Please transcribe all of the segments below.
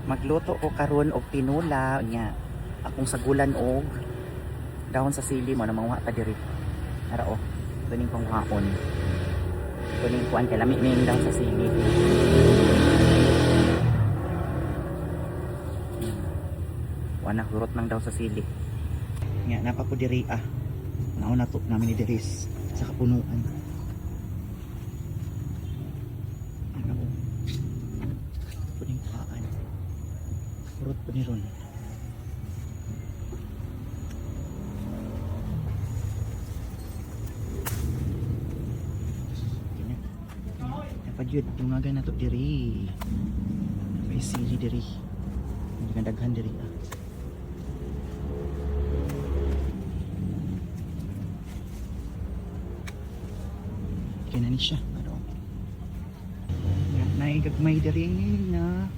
Magluto ko karon og tinula nya. Akong sagulan og dahon sa sili mo na manguha ta diri. Ara o. Kuning panghaon. Kuning kuan kay lami ning dahon sa sili. Wana hurot nang daw sa sili. Nya napa ko diri Nauna to namin ni Diris sa kapunuan. Ano o? Kuning paan. Hurot po ni Ron. Napadyod, tungagan na to diri. May sili diri. Hindi daghan diri Kaya na siya. Ano? Naigagmay diri na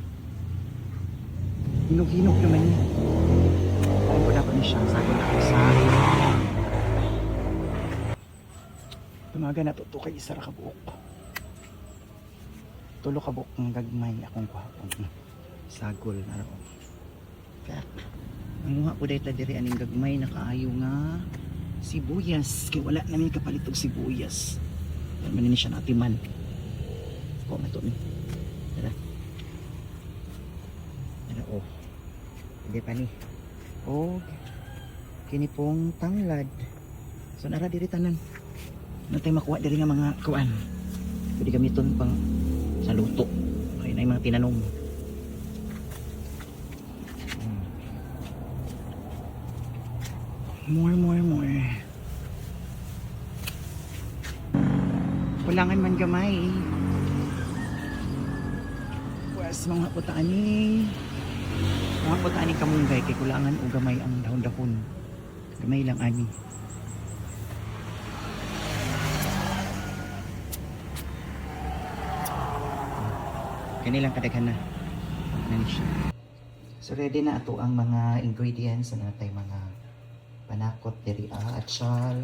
hinog-hinog naman niya. Kaya ko dapat niya siya. Sabi na ako sa tumaga na to kay isa ra ka buok. Tulo ka buok ng gagmay akong kuhapon. Sagol. Ano? Kaya ang mga po dahil diri aning gagmay nakaayo nga sibuyas. Kaya wala namin kapalitog sibuyas. Manin siya natiman. Ko na to ni. Tara. Tara oh. Hindi pa ni. Oh. Kini pong tanglad. So nara diri tanan. Natay makuha diri nga mga kuan. Pwede gamiton pang sa luto. Ay na mga tinanom. More. Kulangan man gamay. Pues mga putaani. Mga putaani kamunggay kay kulangan o gamay ang dahon-dahon. Gamay lang ani. Kanilang kadaghan na. Nani siya. So ready na ato ang mga ingredients na natay mga panakot diri atsal,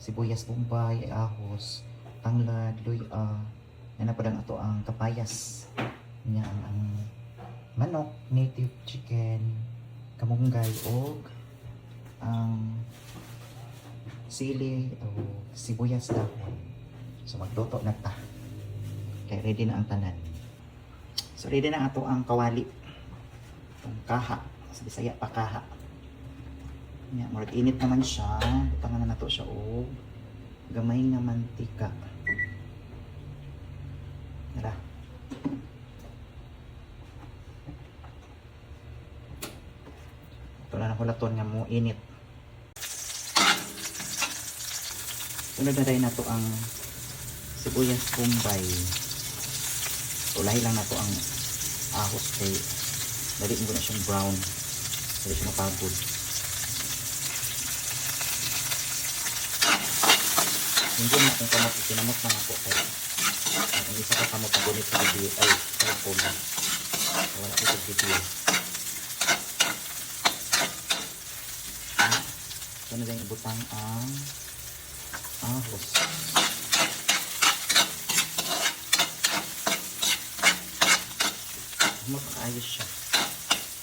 sibuyas bombay, ahos, tanglad, luya, na padang ato ang kapayas. Nya ang manok, native chicken, kamunggay og ang sili o sibuyas dahon. So magluto na ta. Kay ready na ang tanan. So ready na ato ang kawali. Itong kaha, sa Bisaya pa kaha. Nya murag init naman siya. Butangan na nato siya og gamay nga mantika. Tara. Ito na nakulaton nga mo init. Sunod na tayo na to ang sibuyas bombay. Ulahi lang na to ang ahos kay dali mo na siyang brown. Dali siya mapagod. Hindi na kung kamot itinamot na ako kaya ang isa ka kamot na gunit sa video ay cellphone na wala ko sa video. Ito na lang ibutang ang ahos. Makakaayos siya.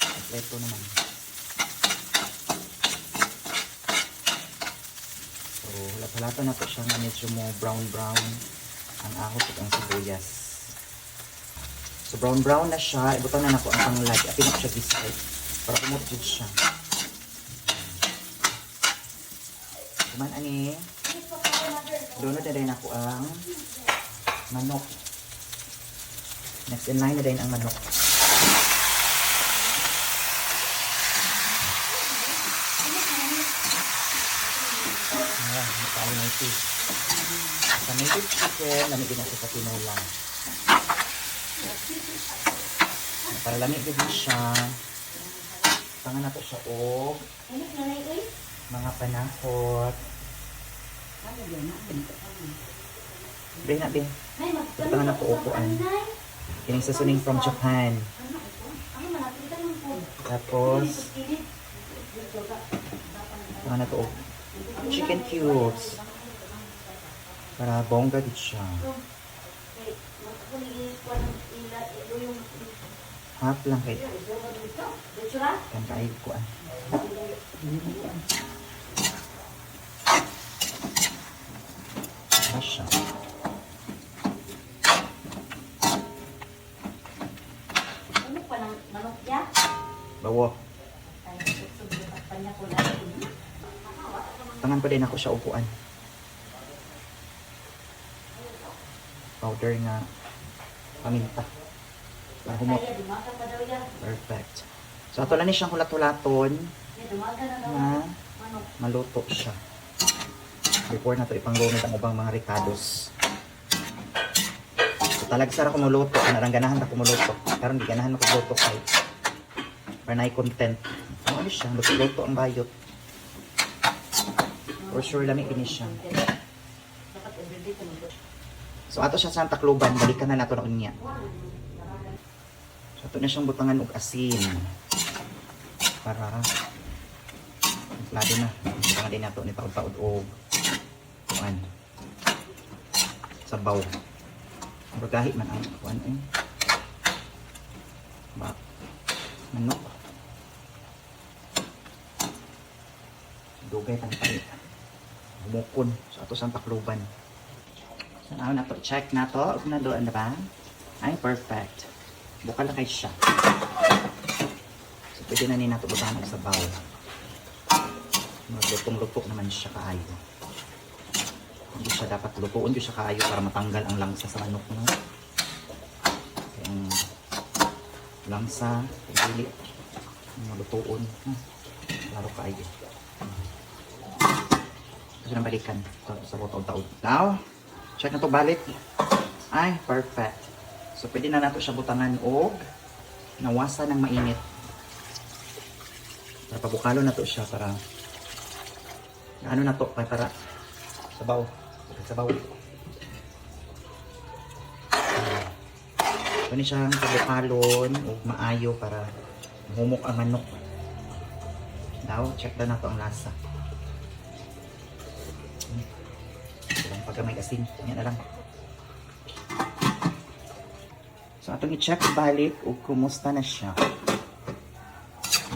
Kompleto naman. So, halata na to siya nga medyo mo brown ang ahos at ang sibuyas. So, brown na siya. Ibutan na nako ang tanglad. Apin ako siya biscuit. Para kumutid siya. Kuman ani. Doon na rin ako ang manok. Next in line na rin ang manok. Tayo na ito. Sa native chicken, lamigin natin sa tinola. Para lamigin siya. Tangan na ito siya o mga panakot. Bring na, Bing. Tangan na ito upuan. Kining sasuning from Japan. Tapos, tangan na ito chicken cubes para bongga din siya. Half lang kay kan kaay ko ah. Asya. Ano pa ng manok ya? Bawo. Ay, susubukan niya ko lang. Tangan pa din ako siya upuan. Powder nga paminta. Para humot. Kaya dumaga pa daw yan. Perfect. So ato lang ni siyang hulat-hulaton Kaya dumaga na daw. na Manok. maluto siya. Before na to ipanggunit ang ubang mga ricados. So talagsara ko muluto, kanarang ganahan na ko muluto. Karon di ganahan ko luto kay para na content. Ano siya, luto ang bayot. For sure lamig ini siya. Dapat everyday ka mag- So ato siya sa Tacloban, balikan na nato na unya. So ato na siyang butangan og asin. Para lado na. Butangan din nato ni paud-paud og kuan. Sabaw. Bagahi man ang kuan eh. Ba. Manok. Dugay tang palit. Bumukon sa ato sa Tacloban. So now na to check na to. Kung nandoon na ba? Ay perfect. Bukal na kay siya. So pwede na ni nato butangan og sabaw. Lutong-luto naman siya kaayo. Hindi siya dapat lutuon din siya kaayo para matanggal ang langsa sa manok no. Kaya ang langsa, pili, mga lutuon, laro kaayo. Kasi nang balikan sa taod-taod. Now, check na to balik. Ay, perfect. So pwede na nato siya butangan og nawasa ng mainit. Para pabukalo na to siya para ano na to para sabaw. Sabaw. Ito ni siyang pabukalon o maayo para humok ang manok. Now, check na nato ang lasa. Walang pagkamay asin. Yan na lang. So, atong i-check balik o kumusta na siya.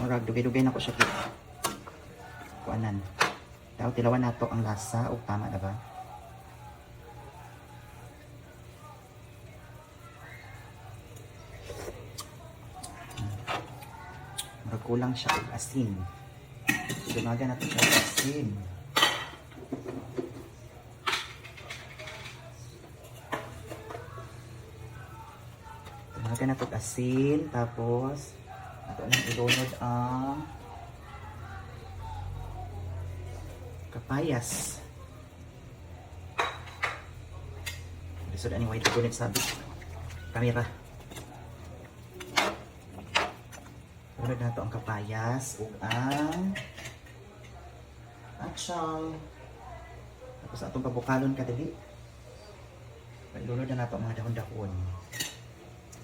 Marag, dugay-dugay na ko siya. Kuanan. Daw, tilawan nato ang lasa o tama na ba? Kulang siya ng asin. Dumaga na ito siya ng asin. Dumaga na ito ng asin. Tapos, ito lang ilunod ang kapayas. Lisod ani white gunit sabi. Kamera. Ilunod na ito ang kapayas ug ang atsang. Tapos atong pabukalon kadali. Ilunod na nato ang mga dahon-dahon.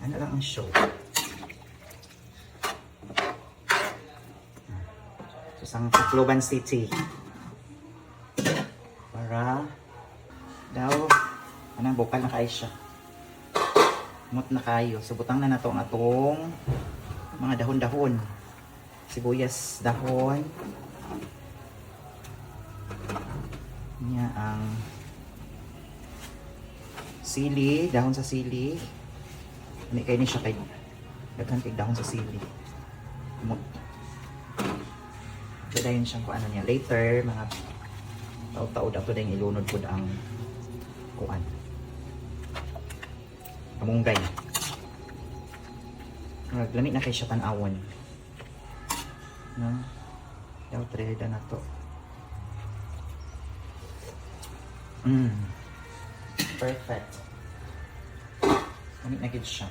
Ano lang ang show. So sa Tacloban City. Para daw anang bukal na kayo siya. Mut na kayo. So butang na nato ang atong mga dahon-dahon. Sibuyas dahon. Niya ang sili, dahon sa sili. Hindi kayo ni siya kay daghan kay dahon sa sili. Dadayon siyang kung ano niya. Later, mga taod-taod ato dahil ilunod po ang kuan. Kamunggay. Naglamit na kay siya tanawon. No? Daw, treda na to. Perfect. Lamit na kid siya.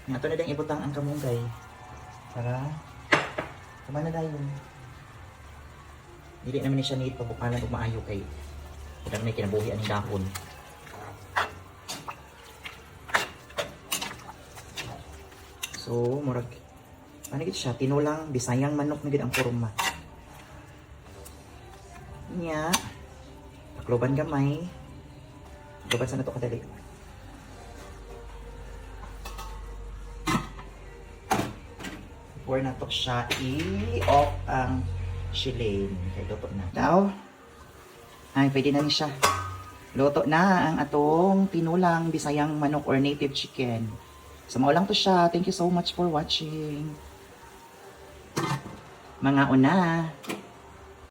Nga to na dahil ibutang ang kamunggay. Para kumana na yun. Hindi naman siya need pabukalan o maayo kay kadang may kinabuhi ang dahon. So, murag ano gid siya, tinulang bisayang manok na gid ang forma. Nya, Tacloban gamay. Tacloban sa nato kadali. before na to siya i-off ang shilane. Kaya luto na. Daw. Ay, pwede na ni siya. Luto na ang atong tinulang Bisayang manok or native chicken. So, mao lang to siya. Thank you so much for watching. Mga una.